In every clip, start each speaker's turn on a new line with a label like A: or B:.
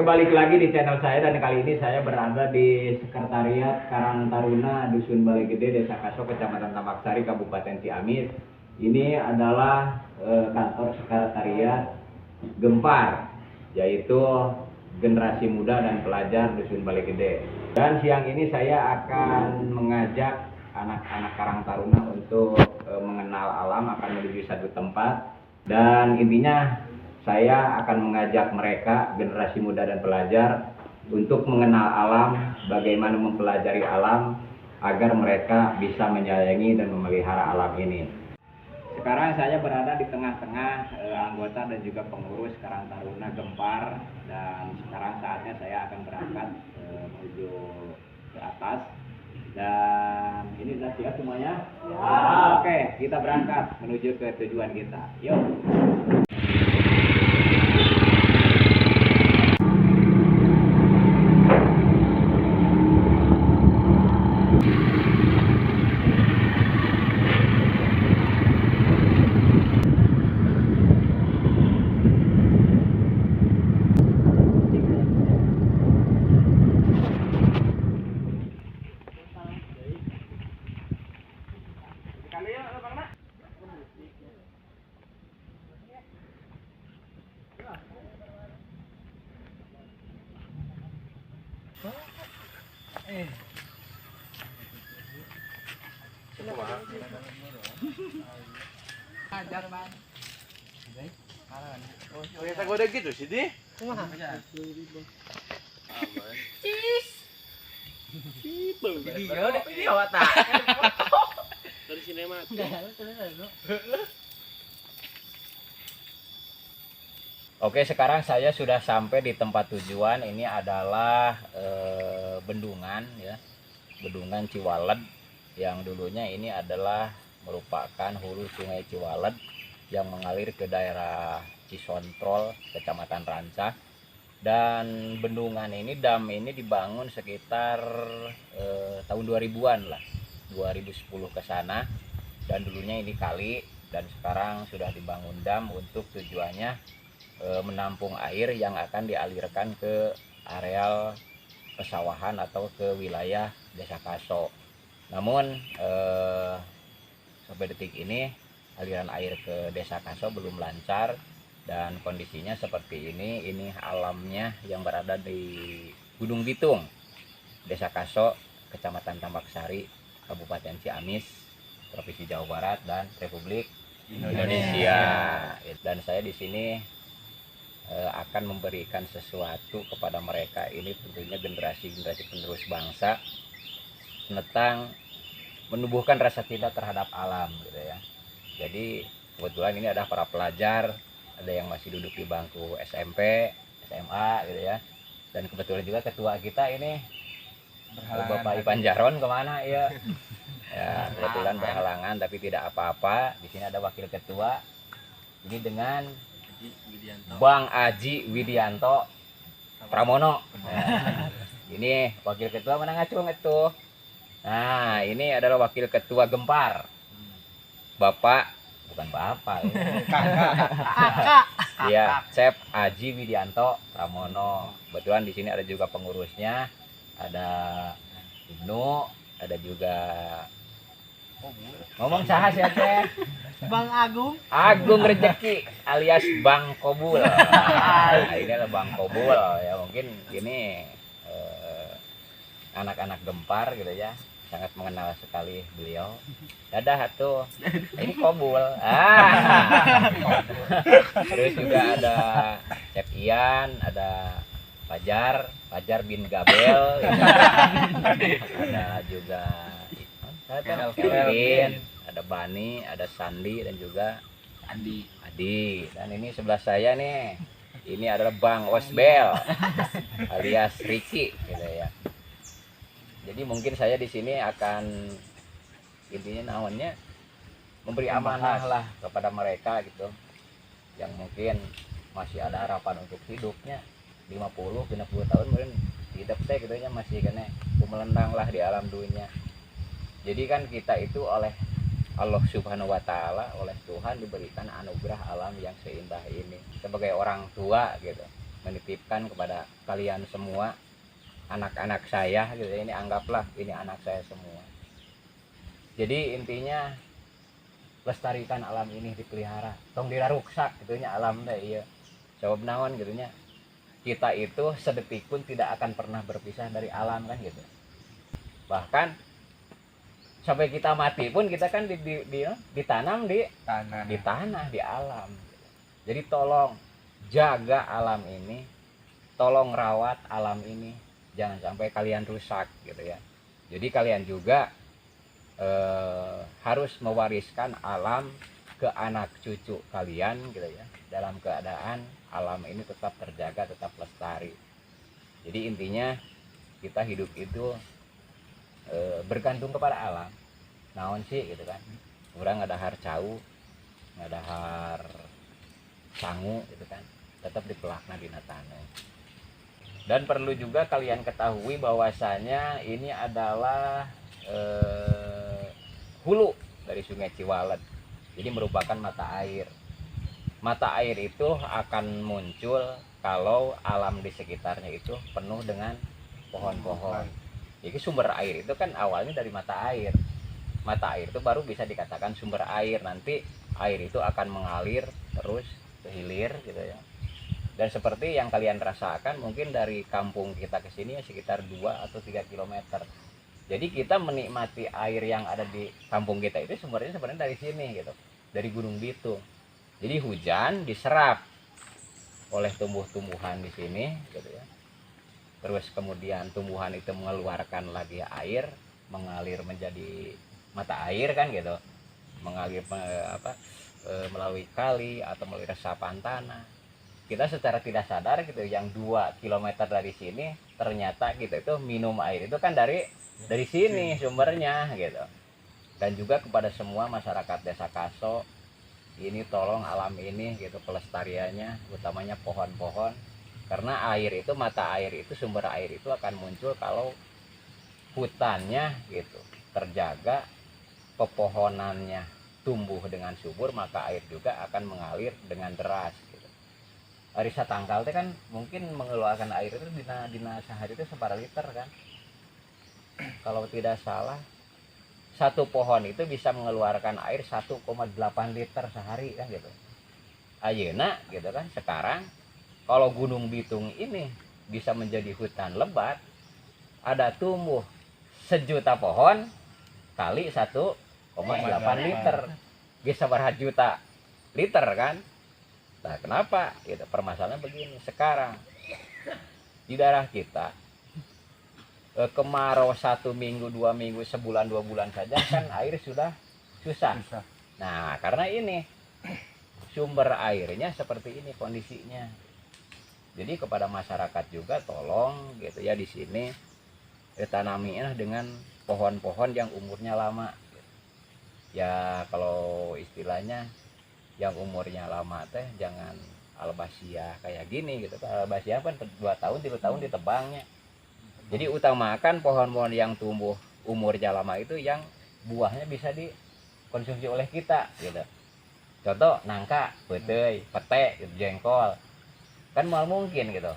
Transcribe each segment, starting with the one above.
A: balik lagi di channel saya, dan kali ini saya berada di Sekretariat Karang Taruna Dusun Balai Gede, Desa Kaso, Kecamatan Tambak Sari, Kabupaten Ciamis. Ini adalah kantor sekretariat Gempar, yaitu generasi muda dan pelajar Dusun Balai Gede. Dan siang ini saya akan mengajak anak-anak Karang Taruna untuk mengenal alam, akan menuju satu tempat, dan intinya saya akan mengajak mereka, generasi muda dan pelajar, untuk mengenal alam, bagaimana mempelajari alam, agar mereka bisa menyayangi dan memelihara alam ini. Sekarang saya berada di tengah-tengah anggota dan juga pengurus Karang Taruna Gempar, dan sekarang saatnya saya akan berangkat menuju ke atas. Dan ini sudah siap semuanya? Ya. Oke, kita berangkat menuju ke tujuan kita. Yuk.
B: Ajar man.
C: Oh, kita goda gitu sih, Di.
B: Kumaha?
C: Cis. Gitu.
B: Video deh, video ta.
C: Dari sinema.
A: Oke, sekarang saya sudah sampai di tempat tujuan. Ini adalah bendungan, ya, Bendungan Ciwaled, yang dulunya ini adalah merupakan hulu Sungai Ciwaled yang mengalir ke daerah Cisontrol, Kecamatan Rancah. Dan bendungan ini, dam ini dibangun sekitar tahun 2000-an lah, 2010 ke sana. Dan dulunya ini kali, dan sekarang sudah dibangun dam untuk tujuannya menampung air yang akan dialirkan ke areal pesawahan atau ke wilayah Desa Kaso. Namun sampai detik ini aliran air ke Desa Kaso belum lancar, dan kondisinya seperti ini. Ini alamnya yang berada di Gunung Bitung, Desa Kaso, Kecamatan Tambak Sari, Kabupaten Ciamis, Provinsi Jawa Barat dan Republik Indonesia. Dan saya di sini akan memberikan sesuatu kepada mereka ini, tentunya generasi-generasi penerus bangsa, tentang menumbuhkan rasa cinta terhadap alam, gitu ya. Jadi kebetulan ini ada para pelajar, ada yang masih duduk di bangku SMP, SMA, gitu ya. Dan kebetulan juga ketua kita ini Bapak Ipan Jaron kemana ya? Ya, kebetulan berhalangan, tapi tidak apa-apa. Di sini ada wakil ketua. Ini dengan Bang Aji Widianto Pramono. Nah, ini wakil ketua mana ngacung itu. Nah, ini adalah wakil ketua Gempar. Bapak, bukan Bapak,
B: Kakak.
A: iya, Chef Aji Widianto Pramono. Kebetulan di sini ada juga pengurusnya, ada Ibnu, ada juga ngomong saha sih Teh?
B: Bang Agung.
A: Agung Rezeki alias Bang Kobul. Nah, ini adalah Bang Kobul ya, mungkin ini anak-anak Gempar gitu ya, sangat mengenal sekali beliau. Dadah tuh, ini Kobul. Terus juga ada Chef Ian, ada Fajar bin Gabel, gitu. Ada juga Kelvin, ada Bani, ada Sandi, dan juga Adi. Dan ini sebelah saya nih, ini adalah Bang Osbel alias Ricky, gitu ya. Jadi mungkin saya di sini akan intinya namanya memberi amanah lah kepada mereka gitu, yang mungkin masih ada harapan untuk hidupnya 50 tahun mungkin hidup teh gitu ya, masih kena kumelendang lah di alam dunia. Jadi kan kita itu oleh Allah Subhanahu wa Ta'ala, oleh Tuhan diberikan anugerah alam yang seindah ini sebagai orang tua gitu. menitipkan kepada kalian semua, anak-anak saya gitu ya. Ini anggaplah ini anak saya semua. Jadi intinya lestarikan alam ini, dipelihara, tong diraruksak gitunya alam teh iya. Jawab naon gitunya. Kita itu sedetik pun tidak akan pernah berpisah dari alam kan gitu. Bahkan sampai kita mati pun kita kan ditanam di tanah, di alam. Jadi tolong jaga alam ini, tolong rawat alam ini, jangan sampai kalian rusak gitu ya. Jadi kalian juga harus mewariskan alam ke anak cucu kalian gitu ya, dalam keadaan alam ini tetap terjaga, tetap lestari. Jadi intinya kita hidup itu bergantung kepada alam. Naon sih gitu kan, orang ngadahar cau, ngadahar sangu gitu kan, tetap dipelakna dina tanah. Dan perlu juga kalian ketahui bahwasanya ini adalah hulu dari Sungai Ciwalet, jadi merupakan mata air. Mata air itu akan muncul kalau alam di sekitarnya itu penuh dengan pohon-pohon. Jadi sumber air itu kan awalnya dari mata air. Mata air itu baru bisa dikatakan sumber air. Nanti air itu akan mengalir terus ke hilir gitu ya. Dan seperti yang kalian rasakan mungkin dari kampung kita ke sini sekitar 2 atau 3 kilometer. Jadi kita menikmati air yang ada di kampung kita itu sumbernya sebenarnya dari sini gitu, dari Gunung Bitung. Jadi hujan diserap oleh tumbuh-tumbuhan di sini gitu ya. Terus kemudian tumbuhan itu mengeluarkan lagi air, mengalir menjadi mata air kan gitu, mengalir melalui kali atau melalui resapan tanah. Kita secara tidak sadar gitu, yang 2 kilometer dari sini ternyata kita itu minum air itu kan dari sini sumbernya gitu. Dan juga kepada semua masyarakat Desa Kaso, ini tolong alam ini gitu pelestariannya, utamanya pohon-pohon, karena air itu, mata air itu, sumber air itu akan muncul kalau hutannya gitu terjaga, pepohonannya tumbuh dengan subur, maka air juga akan mengalir dengan deras gitu. Arisa tangkal itu kan mungkin mengeluarkan air itu dina sehari itu seberapa liter kan, kalau tidak salah satu pohon itu bisa mengeluarkan air 1,8 liter sehari kan gitu. Ayeuna gitu kan, sekarang kalau Gunung Bitung ini bisa menjadi hutan lebat, ada tumbuh 1.000.000 pohon kali 1,8 liter, bisa berapa juta liter kan. Nah kenapa gitu, permasalahannya begini. Sekarang di daerah kita kemarau 1 minggu, 2 minggu, sebulan, 2 bulan saja kan air sudah susah. Nah karena ini sumber airnya seperti ini kondisinya. Jadi kepada masyarakat juga tolong gitu ya, di sini tanaminya dengan pohon-pohon yang umurnya lama. Ya kalau istilahnya yang umurnya lama teh jangan albasia kayak gini gitu. Albasia kan 2 tahun 3 tahun ditebangnya. Jadi utamakan pohon-pohon yang tumbuh umurnya lama itu yang buahnya bisa dikonsumsi oleh kita gitu. Contoh nangka, peuteuy, pete, gitu, jengkol. Kan mal mungkin gitu.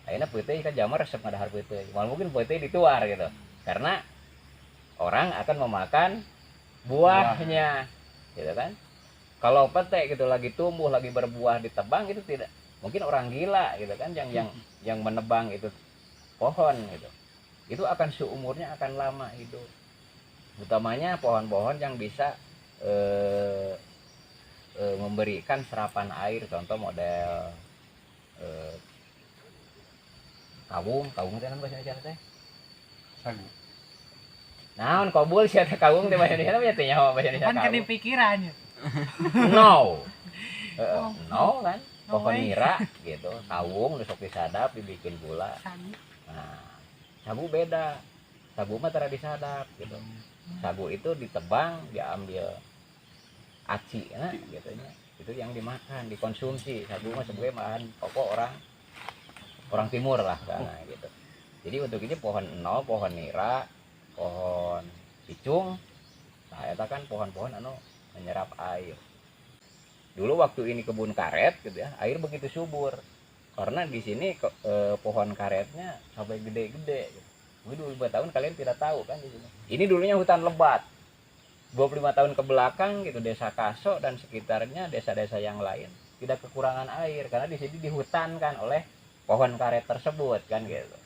A: Ayeuna peuteuy kan jamar resep ngadahar peuteuy. Mal mungkin peuteuy dituar gitu. Karena orang akan memakan buahnya gitu kan. Kalau pete gitu lagi tumbuh, lagi berbuah ditebang itu tidak, mungkin orang gila gitu kan yang menebang itu pohon gitu. Itu akan seumurnya akan lama hidup. Utamanya pohon-pohon yang bisa memberikan serapan air, contoh model kawung itu kan bahasa Indonesia teh
C: Sagu.
A: naon kobul sia teh kawung teh bahasa Indonesia nya teh nyaho bahasa Indonesia
B: Kan kan di pikirannya.
A: no no kan pohon nira gitu, kawung sok disadap dibikin gula. Nah sagu beda, sagu mah tara disadap gitu. Sagu itu ditebang, diambil aci nah gitu nya, itu yang dimakan, dikonsumsi. Sagu mah sebagai bahan pokok orang timur lah sana gitu. Jadi untuk ini pohon nol, pohon nira, pohon picung, nah itu kan pohon-pohon anu menyerap air. Dulu waktu ini kebun karet gitu ya, air begitu subur. karena di sini pohon karetnya sampai gede-gede gitu. 25 tahun kalian tidak tahu kan di sini. Ini dulunya hutan lebat. 25 tahun ke belakang gitu Desa Kaso dan sekitarnya desa-desa yang lain tidak kekurangan air karena di sini dihutankan oleh pohon karet tersebut kan gitu.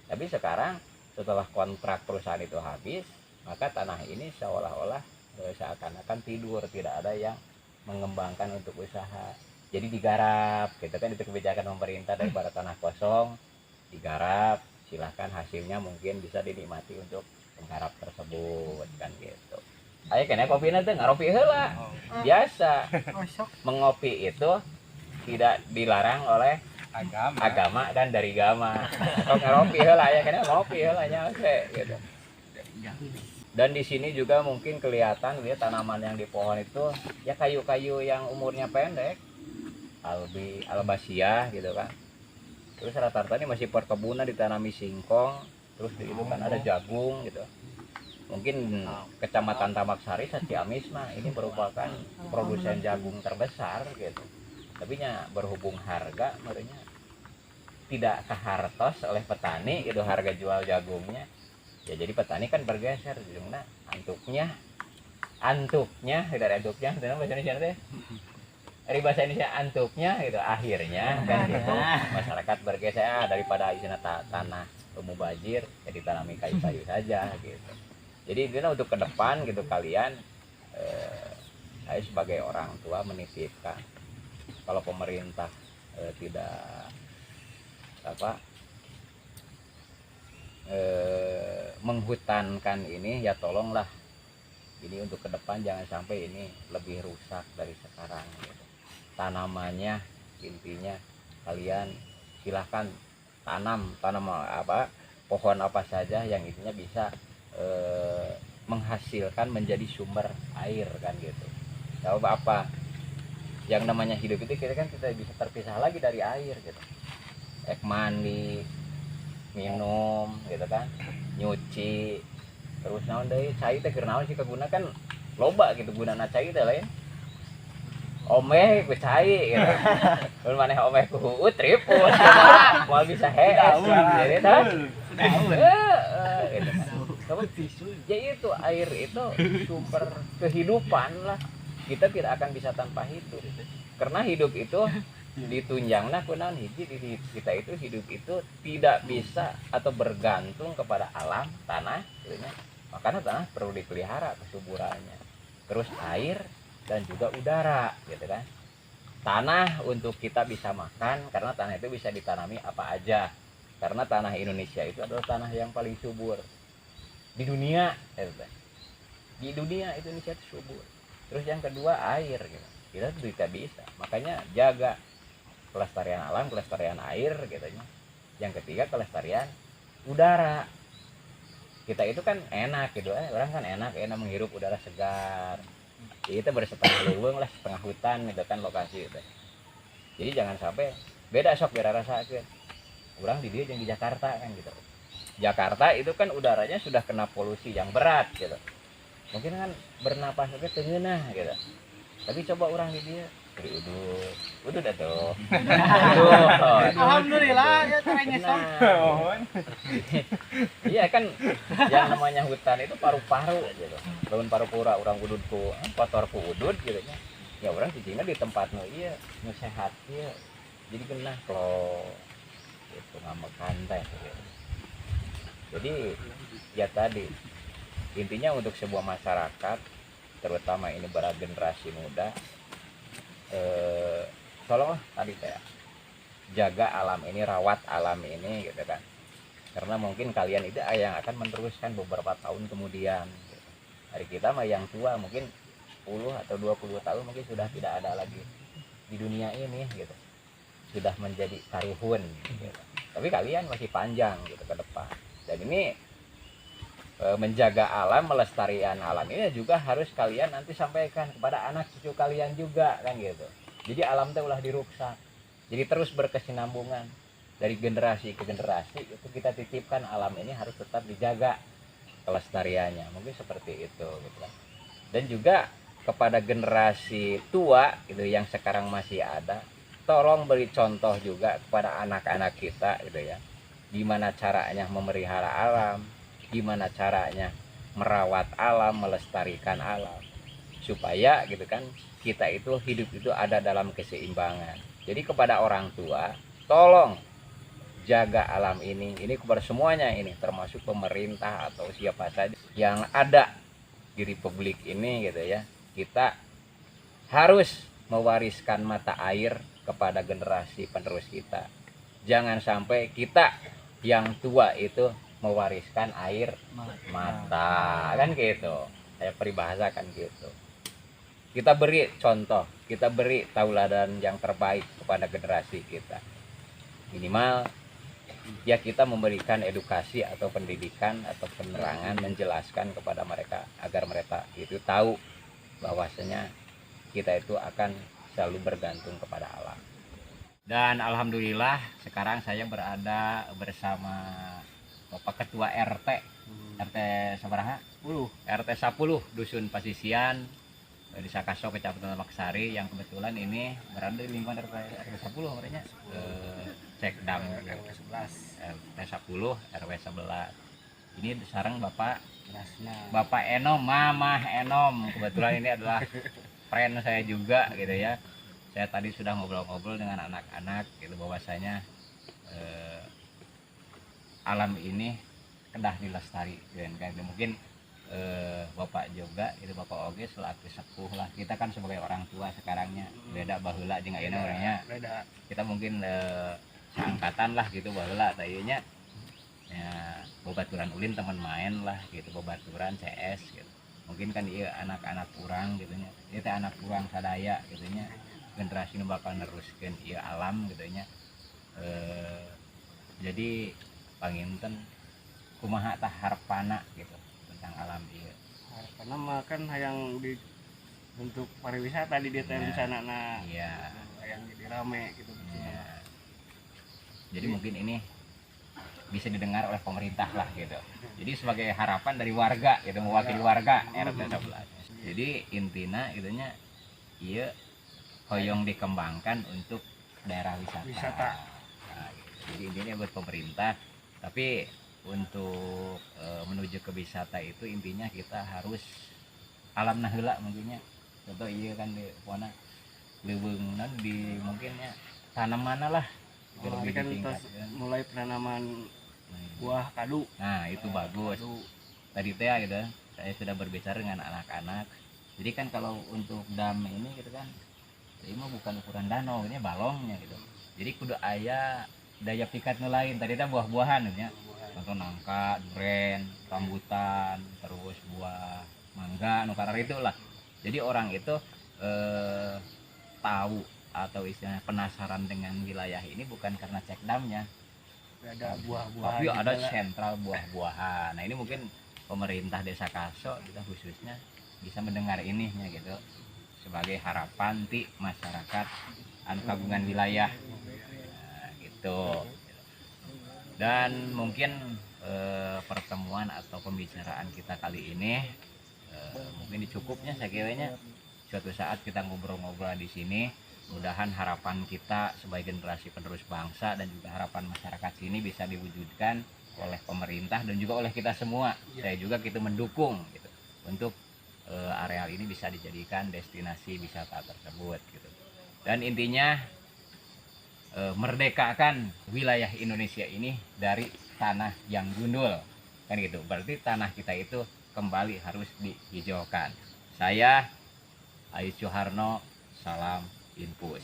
A: Tapi sekarang setelah kontrak perusahaan itu habis, maka tanah ini seolah-olah seakan-akan tidur, tidak ada yang mengembangkan untuk usaha. Jadi digarap, gitu kan, itu kebijakan pemerintah daripada tanah kosong digarap, silahkan hasilnya mungkin bisa dinikmati untuk penggarap tersebut kan gitu. Ayo kena kopi nanti ngaropi heula. Biasa mengopi itu tidak dilarang oleh agama dan dari agama. Kalau ngaropi heula ya kena ngopi heula nya gitu. Dan di sini juga mungkin kelihatan ya tanaman yang di pohon itu ya kayu-kayu yang umurnya pendek, albasiah gitu kan. Terus rata-rata ini masih perkebunan, ditanami singkong, terus di itu kan ada jagung gitu. Mungkin Kecamatan Tabaksari Ciamis mah ini merupakan produsen jagung terbesar gitu. Tapi nya berhubung harga menurutnya tidak kehartos oleh petani itu harga jual jagungnya. Ya jadi petani kan bergeser jadinya antuknya tidak antuknya itu bahasa Indonesia teh. Dari bahasa Indonesia antuknya gitu akhirnya kan gitu masyarakat bergeser daripada isinya tanah mubazir ya ditanami kayu-kayu saja gitu. Jadi itu untuk ke depan gitu kalian saya sebagai orang tua menitipkan kalau pemerintah tidak menghutankan ini ya tolonglah ini untuk ke depan jangan sampai ini lebih rusak dari sekarang gitu. Tanamannya intinya kalian silahkan tanam pohon apa saja yang intinya bisa menghasilkan menjadi sumber air kan gitu. Tahu apa yang namanya hidup itu kita kan tidak bisa terpisah lagi dari air gitu. Mandi, minum gitu kan, nyuci, terus naon deui cai teh keur naon sih keguna kan loba gitu gunana cai teh lain. Omeh ku cai gitu. Mun maneh omeh ku tripun moal bisa hees jadi tah. Ya itu air itu sumber kehidupan lah. Kita tidak akan bisa tanpa hidup. Karena hidup itu ditunjangna kunaon hiji kita itu hidup itu tidak bisa atau bergantung kepada alam tanah gitu nya. Makanya tanah perlu dipelihara kesuburannya. Terus air dan juga udara gitu kan. Tanah untuk kita bisa makan karena tanah itu bisa ditanami apa aja. Karena tanah Indonesia itu adalah tanah yang paling subur di dunia di dunia Indonesia itu subur. Terus yang kedua air gitu. Kita tidak bisa makanya jaga kelestarian alam, kelestarian air gitu. Yang ketiga kelestarian udara. Kita itu kan enak gitu orang kan enak menghirup udara segar. Jadi kita bersetengah leuweung lah setengah hutan gitu kan lokasi itu. Jadi jangan sampai beda sok biar rasakeun. Urang di dieu jeung di Jakarta kan gitu. Jakarta itu kan udaranya sudah kena polusi yang berat gitu. Mungkin kan bernapas oke tengeunah gitu. Tapi coba orang di dia udut atuh.
B: Alhamdulillah ya caranya sok.
A: Iya kan yang namanya hutan itu paru-paru gitu. Daun paru-pura orang udut ku kotor ku udut gitu nya. Ya orang cicingna di tempat nu ieu nu sehat ieu. Jadi kena kalau itu ngamekan teh gitu. Jadi ya tadi intinya untuk sebuah masyarakat terutama ini para generasi muda tolonglah tadi saya jaga alam ini, rawat alam ini gitu kan. Karena mungkin kalian itu yang akan meneruskan beberapa tahun kemudian gitu. Hari kita mah yang tua mungkin 10 atau 20 tahun mungkin sudah tidak ada lagi di dunia ini gitu. Sudah menjadi karuhun gitu. Tapi kalian masih panjang gitu ke depan. Dan ini menjaga alam, melestarikan alam ini juga harus kalian nanti sampaikan kepada anak cucu kalian juga kan gitu. Jadi alam teh ulah diruksak. Jadi terus berkesinambungan dari generasi ke generasi itu kita titipkan alam ini harus tetap dijaga kelestariannya. Mungkin seperti itu gitu kan. Dan juga kepada generasi tua gitu yang sekarang masih ada, tolong beri contoh juga kepada anak-anak kita gitu ya, gimana caranya memelihara alam, gimana caranya merawat alam, melestarikan alam, supaya gitu kan kita itu hidup itu ada dalam keseimbangan. Jadi kepada orang tua, tolong jaga alam ini kepada semuanya, ini termasuk pemerintah atau siapa saja yang ada di republik ini gitu ya. Kita harus mewariskan mata air kepada generasi penerus kita. Jangan sampai kita yang tua itu mewariskan air mata, kan gitu. Saya peribahasakan gitu. Kita beri contoh, kita beri tauladan yang terbaik kepada generasi kita. Minimal ya kita memberikan edukasi atau pendidikan atau penerangan, menjelaskan kepada mereka agar mereka itu tahu bahwasanya kita itu akan selalu bergantung kepada alam. Dan alhamdulillah sekarang saya berada bersama Bapak Ketua RT sabaraha? 10. RT 10 Dusun Pasisian, Desa Kaso, Kecamatan Maksari, yang kebetulan ini berada di lingkungan RT 10 namanya. Cekdam RT 10 RW 11. Ini sekarang Bapak Enom, Mama Enom. Kebetulan ini adalah friend saya juga gitu ya. Saya tadi sudah ngobrol-ngobrol dengan anak-anak gitu, bahwasanya alam ini kedah dilestari kan. Mungkin Bapak juga itu, Bapak Oge selaku sepuh lah. Kita kan sebagai orang tua sekarangnya beda baheula jeung ayeuna orangnya. Kita mungkin seangkatan lah gitu baheula tadinya. Ya, babaturan ulin teman main lah gitu, babaturan CS gitu. Mungkin kan iya anak-anak kurang gitu nya. Ieu teh anak kurang sadaya gitu nya. Generasi nu bakal neruskeun ieu alam gitu nya. Jadi panginten kumaha tah harepana gitu tentang alam ieu.
D: Karena makan hayang di untuk pariwisata di desa rencanana.
A: Iya.
D: Hayang jadi rame gitu.
A: Iya. Jadi mungkin ini bisa didengar oleh pemerintah lah gitu. Jadi sebagai harapan dari warga gitu, mewakili warga RT 11. Jadi intinya itunya ieu hoyong dikembangkan untuk daerah wisata. Nah, gitu. Jadi intinya buat pemerintah, tapi untuk menuju ke wisata itu intinya kita harus alam naheula mungkinnya. Contoh iya kan di pona leuweungna di mungkinnya tanam mana lah.
D: Kan mulai penanaman buah kadu.
A: Nah itu bagus. Tadi teh gitu, saya sudah berbicara dengan anak-anak. Jadi kan kalau untuk dam ini gitu kan, ini mah bukan ukuran danau, ini balongnya gitu. Jadi kudu aya daya pikat nu lain. Tadi teh buah-buahan ya. Contoh nangka, duren, rambutan, terus buah mangga, nu karar itulah. Jadi orang itu tahu atau istilahnya penasaran dengan wilayah ini bukan karena cek damnya,
D: Ada buah-buahan.
A: tapi ada sentral buah-buahan. Nah ini mungkin pemerintah Desa Kaso kita khususnya bisa mendengar ininya gitu, sebagai harapan ti masyarakat anu kagungan wilayah. Nah, gitu. Dan mungkin pertemuan atau pembicaraan kita kali ini mungkin dicukupnya saya kiranya. Suatu saat kita ngobrol-ngobrol di sini, mudahan harapan kita sebagai generasi penerus bangsa dan juga harapan masyarakat sini bisa diwujudkan oleh pemerintah dan juga oleh kita semua. Saya juga kita mendukung gitu, untuk areal ini bisa dijadikan destinasi wisata tersebut gitu. Dan intinya merdekakan wilayah Indonesia ini dari tanah yang gundul kan gitu. Berarti tanah kita itu kembali harus dihijaukan. Saya Ayus Suharno, salam Infus.